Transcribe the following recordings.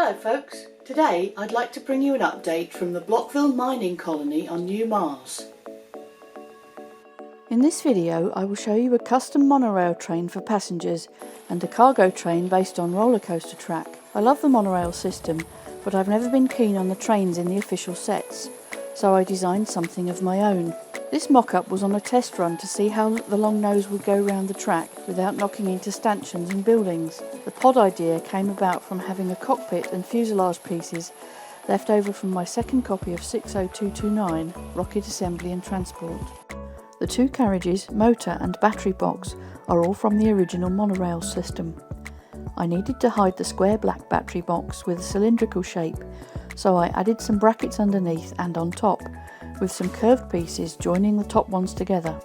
Hello folks, today I'd like to bring you an update from the Blockville mining colony on New Mars. In this video I will show you a custom monorail train for passengers and a cargo train based on roller coaster track. I love the monorail system, but I've never been keen on the trains in the official sets, so I designed something of my own. This mock-up was on a test run to see how the long nose would go round the track without knocking into stanchions and buildings. The pod idea came about from having a cockpit and fusilage pieces left over from my second copy of 60229, Rocket Assembly and Transport. The two carriages, motor and battery box are all from the original monorail system. I needed to hide the square black battery box with a cylindrical shape, so I added some brackets underneath and on top, with some curved pieces joining the top ones together.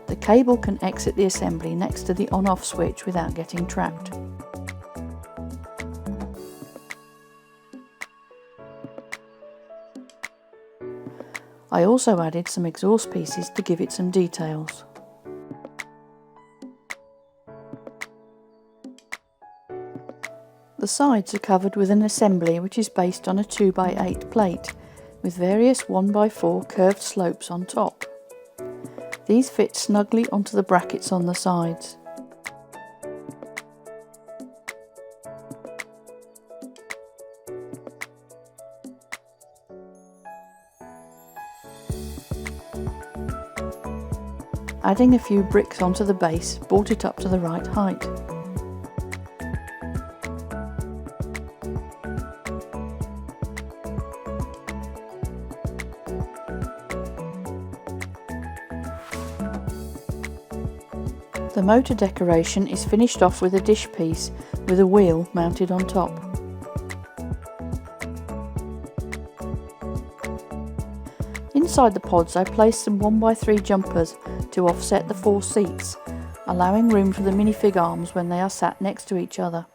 The cable can exit the assembly next to the on-off switch without getting trapped. I also added some exhaust pieces to give it some details. The sides are covered with an assembly which is based on a 2x8 plate, with various 1x4 curved slopes on top. These fit snugly onto the brackets on the sides. Adding a few bricks onto the base brought it up to the right height. The motor decoration is finished off with a dish piece with a wheel mounted on top. Inside the pods I placed some 1x3 jumpers to offset the 4 seats, allowing room for the minifig arms when they are sat next to each other.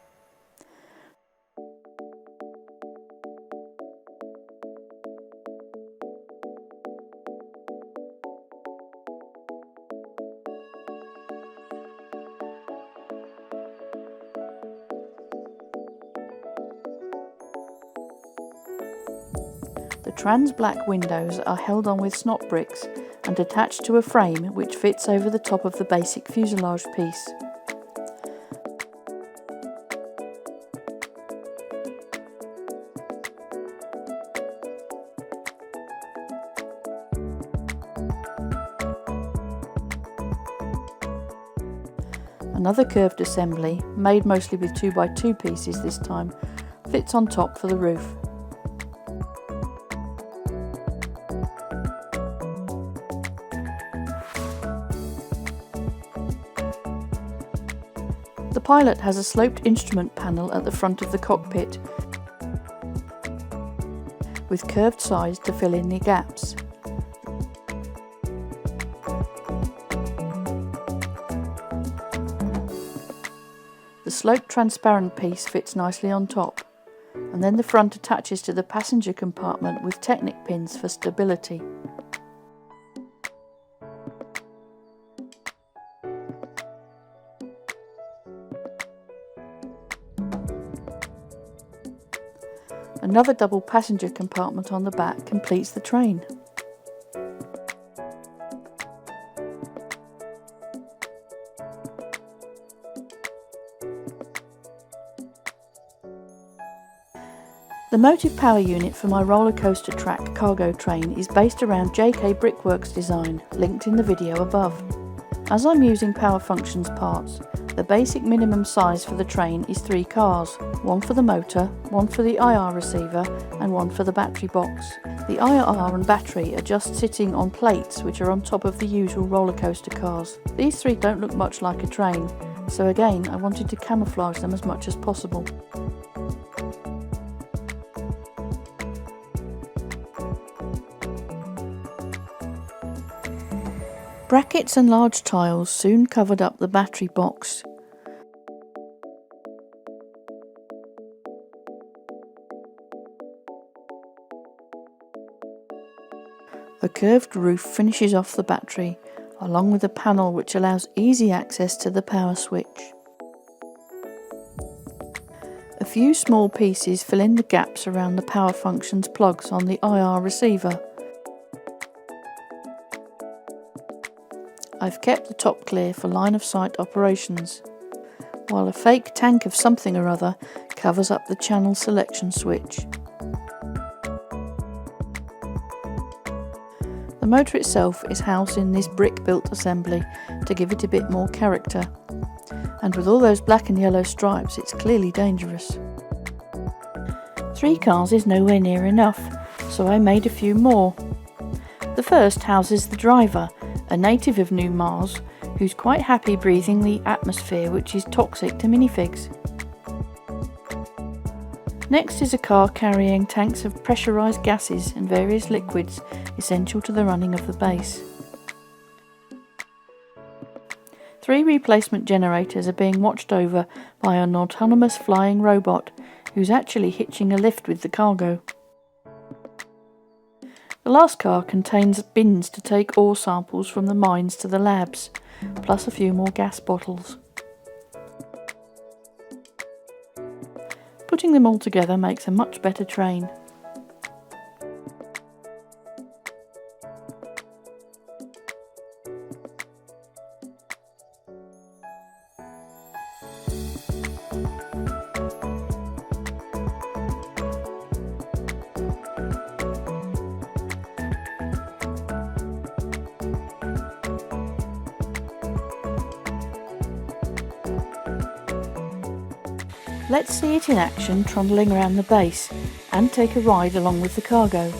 The trans black windows are held on with snot bricks and attached to a frame which fits over the top of the basic fuselage piece. Another curved assembly, made mostly with 2x2 pieces this time, fits on top for the roof. The pilot has a sloped instrument panel at the front of the cockpit, with curved sides to fill in the gaps. The sloped transparent piece fits nicely on top, and then the front attaches to the passenger compartment with Technic pins for stability. Another double passenger compartment on the back completes the train. The motive power unit for my roller coaster track cargo train is based around JK Brickworks design, linked in the video above. As I'm using Power Functions parts, the basic minimum size for the train is 3 cars, one for the motor, one for the IR receiver and one for the battery box. The IR and battery are just sitting on plates which are on top of the usual roller coaster cars. These 3 don't look much like a train, so again I wanted to camouflage them as much as possible. Brackets and large tiles soon covered up the battery box. A curved roof finishes off the battery, along with a panel which allows easy access to the power switch. A few small pieces fill in the gaps around the power functions plugs on the IR receiver. I've kept the top clear for line of sight operations, while a fake tank of something or other covers up the channel selection switch. The motor itself is housed in this brick-built assembly to give it a bit more character, and with all those black and yellow stripes it's clearly dangerous. 3 cars is nowhere near enough, so I made a few more. The first houses the driver, a native of New Mars, who's quite happy breathing the atmosphere which is toxic to minifigs. Next is a car carrying tanks of pressurised gases and various liquids essential to the running of the base. 3 replacement generators are being watched over by an autonomous flying robot who's actually hitching a lift with the cargo. The last car contains bins to take ore samples from the mines to the labs, plus a few more gas bottles. Putting them all together makes a much better train. Let's see it in action trundling around the base and take a ride along with the cargo.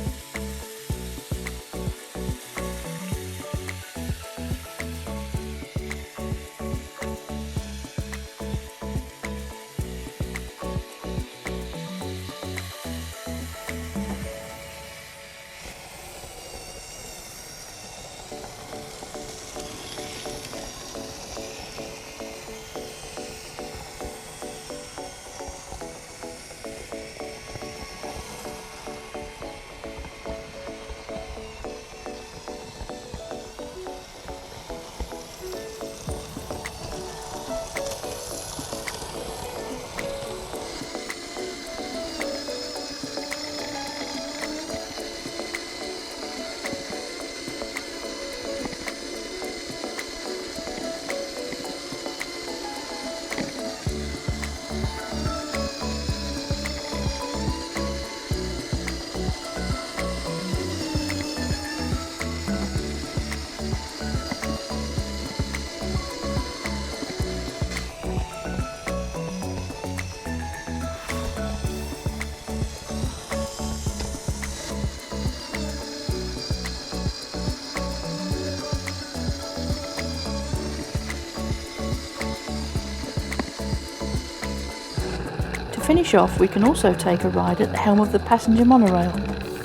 To finish off, we can also take a ride at the helm of the passenger monorail.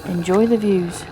Enjoy the views.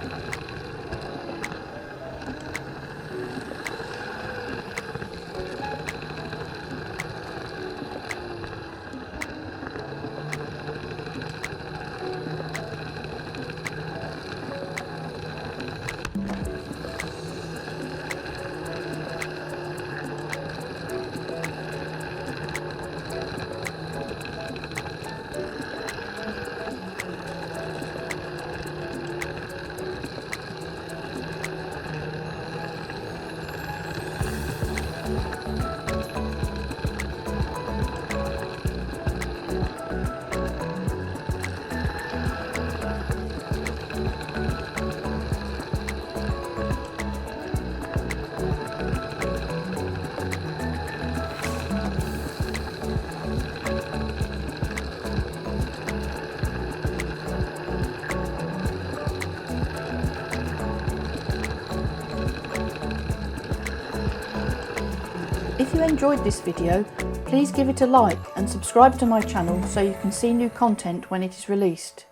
If you enjoyed this video, please give it a like and subscribe to my channel so you can see new content when it is released.